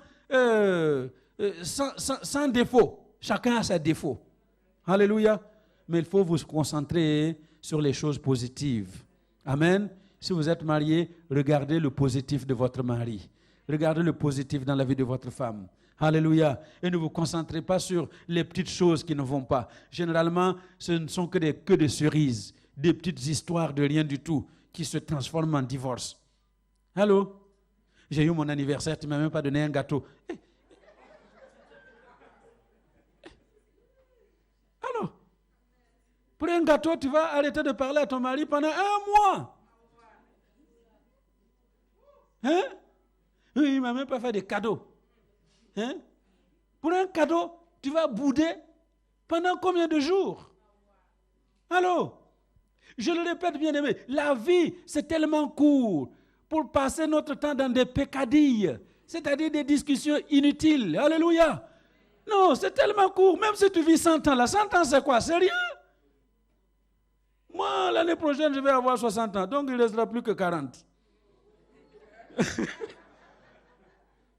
[SPEAKER 1] sans défaut. Chacun a ses défauts. Alléluia. Mais il faut vous concentrer sur les choses positives. Amen. Si vous êtes marié, regardez le positif de votre mari. Regardez le positif dans la vie de votre femme. Alléluia. Et ne vous concentrez pas sur les petites choses qui ne vont pas. Généralement, ce ne sont que des cerises, des petites histoires de rien du tout qui se transforment en divorce. Allô? J'ai eu mon anniversaire, tu ne m'as même pas donné un gâteau. Allô? Pour un gâteau, tu vas arrêter de parler à ton mari pendant 1 mois. Hein? Oui, il ne m'a même pas fait de cadeaux. Hein? Pour un cadeau, tu vas bouder pendant combien de jours? Allô? Je le répète, bien aimé, la vie, c'est tellement court pour passer notre temps dans des peccadilles, c'est-à-dire des discussions inutiles. Alléluia. Non, c'est tellement court. Même si tu vis 100 ans, là, 100 ans, c'est quoi? C'est rien. Moi, l'année prochaine, je vais avoir 60 ans, donc il ne restera plus que 40.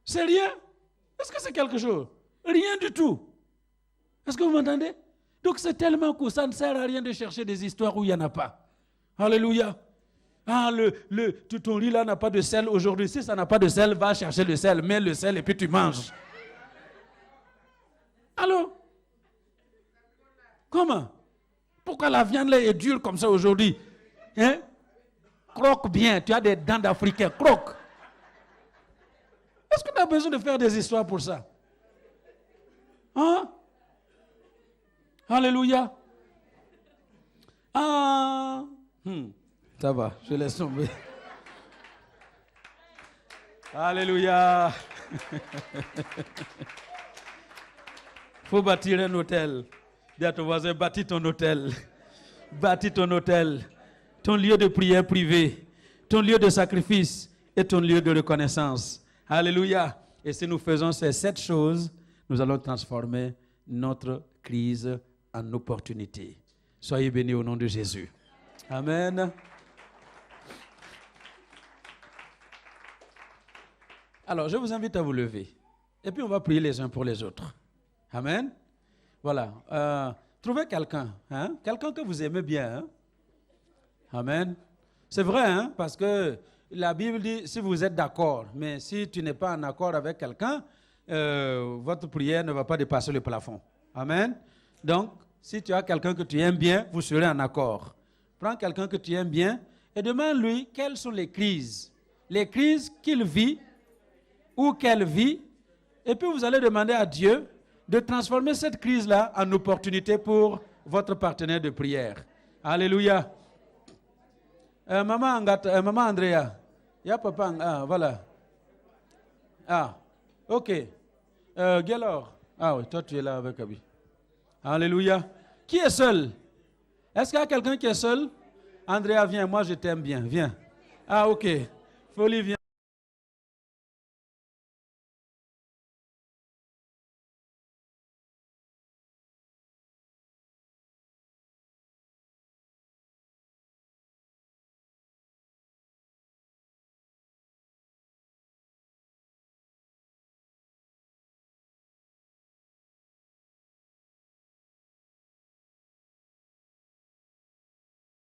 [SPEAKER 1] C'est rien. Est-ce que c'est quelque chose? Rien du tout. Est-ce que vous m'entendez? Donc c'est tellement court, ça ne sert à rien de chercher des histoires où il n'y en a pas. Alléluia. Ah, ton riz là n'a pas de sel aujourd'hui. Si ça n'a pas de sel, va chercher le sel, mets le sel et puis tu manges. Allô? Comment? Pourquoi la viande là est dure comme ça aujourd'hui? Hein? Croque bien, tu as des dents d'Africain, croque. Est-ce que tu as besoin de faire des histoires pour ça? Hein? Alléluia. Ah. Ça va, je laisse tomber. Alléluia. Il faut bâtir un hôtel. Dis à ton voisin, bâtis ton hôtel. Bâtis ton hôtel. Ton lieu de prière privé. Ton lieu de sacrifice et ton lieu de reconnaissance. Alléluia. Et si nous faisons ces 7 choses, nous allons transformer notre crise en opportunité. Soyez bénis au nom de Jésus. Amen. Alors, je vous invite à vous lever. Et puis, on va prier les uns pour les autres. Amen. Voilà. Trouvez quelqu'un. Hein? Quelqu'un que vous aimez bien. Hein? Amen. C'est vrai, hein? Parce que la Bible dit, si vous êtes d'accord, mais si tu n'es pas en accord avec quelqu'un, votre prière ne va pas dépasser le plafond. Amen. Donc, si tu as quelqu'un que tu aimes bien, vous serez en accord. Prends quelqu'un que tu aimes bien et demande-lui quelles sont les crises qu'il vit ou qu'elle vit. Et puis vous allez demander à Dieu de transformer cette crise-là en opportunité pour votre partenaire de prière. Alléluia. Maman Andrea, il y a papa. Ah, voilà. Ah, ok. Gaylor. Ah oui, toi tu es là avec Abi. Alléluia. Qui est seul? Est-ce qu'il y a quelqu'un qui est seul? Andrea, viens, moi je t'aime bien. Viens. Ah, ok. Folie, viens.